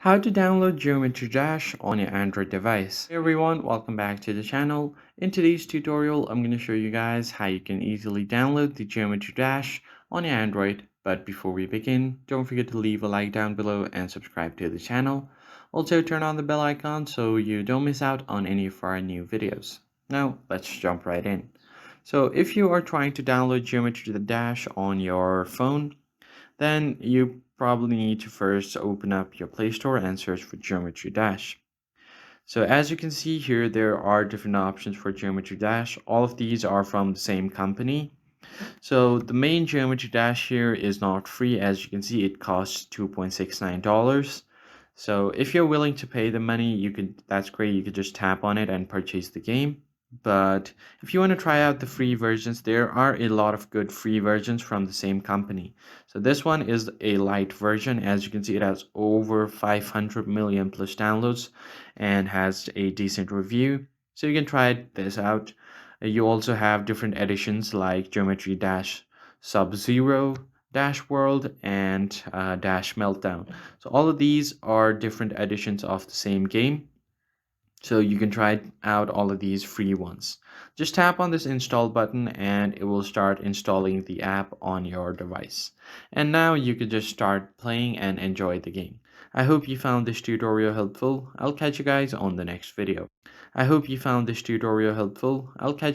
How to download Geometry Dash on your Android device. Hey everyone, welcome back to the channel. In today's tutorial, I'm going to show you guys how you can easily download the Geometry Dash on your Android. But before we begin, don't forget to leave a like down below and subscribe to the channel. Also turn on the bell icon so you don't miss out on any of our new videos. Now let's jump right in. So if you are trying to download Geometry Dash on your phone, then you probably need to first open up your Play Store and search for Geometry Dash. So as you can see here, there are different options for Geometry Dash. All of these are from the same company. So the main Geometry Dash here is not free. As you can see, it costs $2.69. So if you're willing to pay the money, that's great. You could just tap on it and purchase the game. But if you want to try out the free versions, there are a lot of good free versions from the same company. So this one is a light version. As you can see, it has over 500 million plus downloads and has a decent review. So you can try this out. You also have different editions like Geometry Dash Sub-Zero, Dash World, and Dash Meltdown. So all of these are different editions of the same game. So you can try out all of these free ones. Just tap on this install button and it will start installing the app on your device. And now you can just start playing and enjoy the game. I hope you found this tutorial helpful. I'll catch you guys on the next video. I hope you found this tutorial helpful. I'll catch